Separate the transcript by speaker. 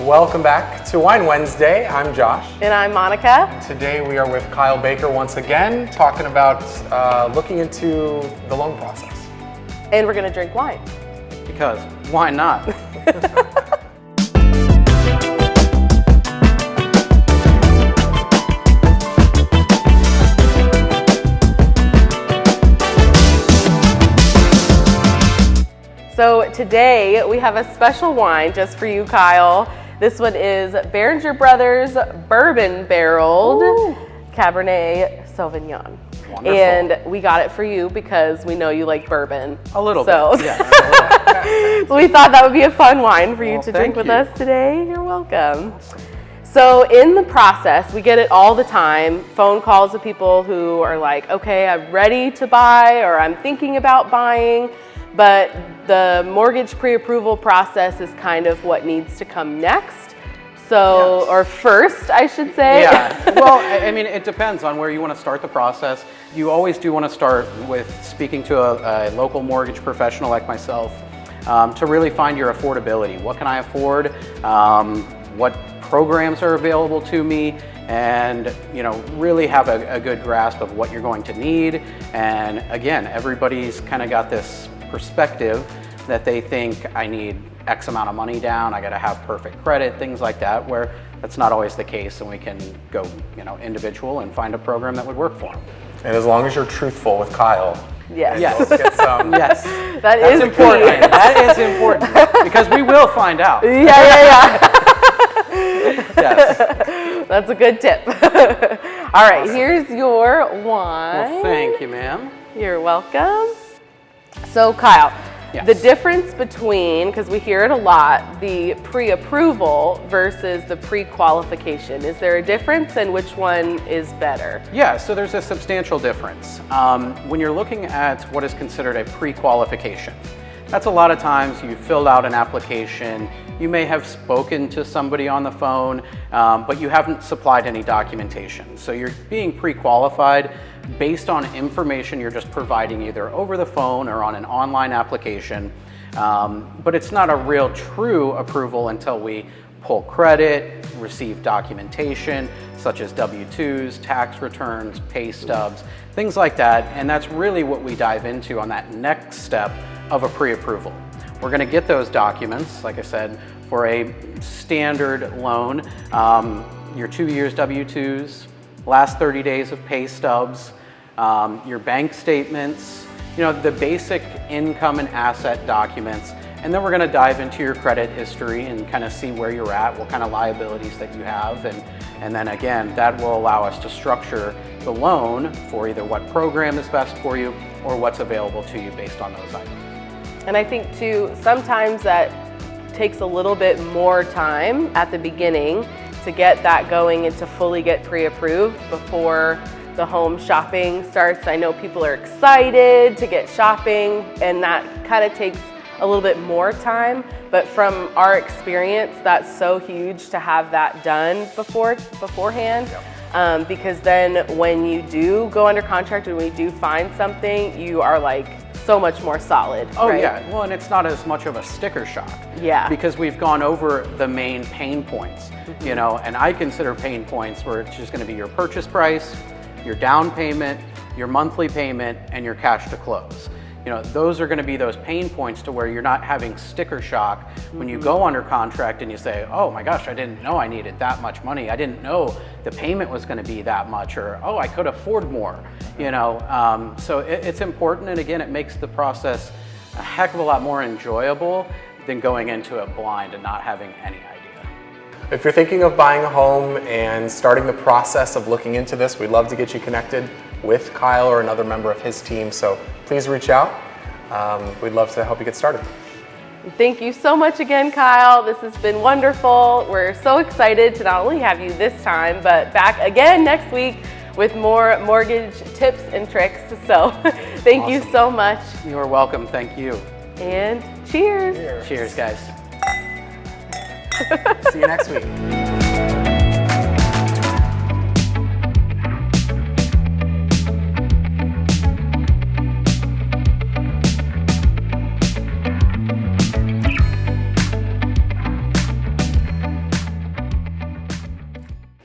Speaker 1: Welcome back to Wine Wednesday. I'm Josh.
Speaker 2: And I'm Monica.
Speaker 1: Today we are with Kyle Baker once again, talking about looking into the loan process.
Speaker 2: And we're gonna drink wine.
Speaker 3: Because why not?
Speaker 2: So today we have a special wine just for you, Kyle. This one is Behringer Brothers Bourbon Barreled Cabernet Sauvignon.
Speaker 3: Wonderful.
Speaker 2: And we got it for you because we know you like bourbon.
Speaker 3: A little bit, yeah.
Speaker 2: So we thought that would be a fun wine for you
Speaker 3: Well,
Speaker 2: to drink with
Speaker 3: you.
Speaker 2: us today. You're welcome. So in the process, we get it all the time, phone calls of people who are like, okay, I'm ready to buy or I'm thinking about buying, but the mortgage pre-approval process is kind of what needs to come next. So,
Speaker 3: Yes.
Speaker 2: or first, I should say.
Speaker 3: Yeah, well, I mean, it depends on where you want to start the process. You always do want to start with speaking to a local mortgage professional like myself to really find your affordability. What can I afford? What programs are available to me? And really have a good grasp of what you're going to need. And again, everybody's kind of got this perspective that they think I need X amount of money down, I got to have perfect credit, things like that, where that's not always the case, and we can go individual and find a program that would work for them.
Speaker 1: And as long as you're truthful with Kyle,
Speaker 2: Yes.
Speaker 3: Yes.
Speaker 1: we'll get some.
Speaker 3: Yes,
Speaker 2: That is
Speaker 3: important.
Speaker 2: key.
Speaker 3: That is important because we will find out.
Speaker 2: Yeah.
Speaker 3: Yes.
Speaker 2: That's a good tip. All right, here's your wine.
Speaker 3: Well, thank you, ma'am.
Speaker 2: You're welcome. So Kyle,
Speaker 3: Yes.
Speaker 2: the difference between, because we hear it a lot, the pre-approval versus the pre-qualification, is there a difference and which one is better?
Speaker 3: Yeah, so there's a substantial difference. When you're looking at what is considered a pre-qualification, that's a lot of times you filled out an application, you may have spoken to somebody on the phone, but you haven't supplied any documentation. So you're being pre-qualified based on information you're just providing either over the phone or on an online application. But it's not a real true approval until we pull credit, receive documentation such as W-2s, tax returns, pay stubs, things like that. And that's really what we dive into on that next step of a pre-approval. We're going to get those documents, like I said, for a standard loan, your 2 years W-2s, last 30 days of pay stubs, your bank statements, the basic income and asset documents. And then we're going to dive into your credit history and kind of see where you're at, what kind of liabilities that you have. And then again, that will allow us to structure the loan for either what program is best for you or what's available to you based on those items.
Speaker 2: And I think too, sometimes that takes a little bit more time at the beginning to get that going and to fully get pre-approved before the home shopping starts. I know people are excited to get shopping and that kind of takes a little bit more time, but from our experience, that's so huge to have that done beforehand.
Speaker 1: Yep.
Speaker 2: Because then when you do go under contract and we do find something, you are like so much more solid.
Speaker 3: Oh,
Speaker 2: right?
Speaker 3: yeah. Well, and it's not as much of a sticker shock.
Speaker 2: Yeah.
Speaker 3: Because we've gone over the main pain points, and I consider pain points where it's just going to be your purchase price, your down payment, your monthly payment, and your cash to close. Those are going to be those pain points to where you're not having sticker shock when you go under contract and you say, oh my gosh, I didn't know I needed that much money. I didn't know the payment was going to be that much, or oh, I could afford more. So it's important, and again, it makes the process a heck of a lot more enjoyable than going into it blind and not having any idea.
Speaker 1: If you're thinking of buying a home and starting the process of looking into this, we'd love to get you connected with Kyle or another member of his team. So please reach out. We'd love to help you get started.
Speaker 2: Thank you so much again, Kyle. This has been wonderful. We're so excited to not only have you this time, but back again next week with more mortgage tips and tricks. So thank you so much.
Speaker 3: You're welcome. Thank you.
Speaker 2: And cheers.
Speaker 3: Cheers, guys.
Speaker 1: See you next week.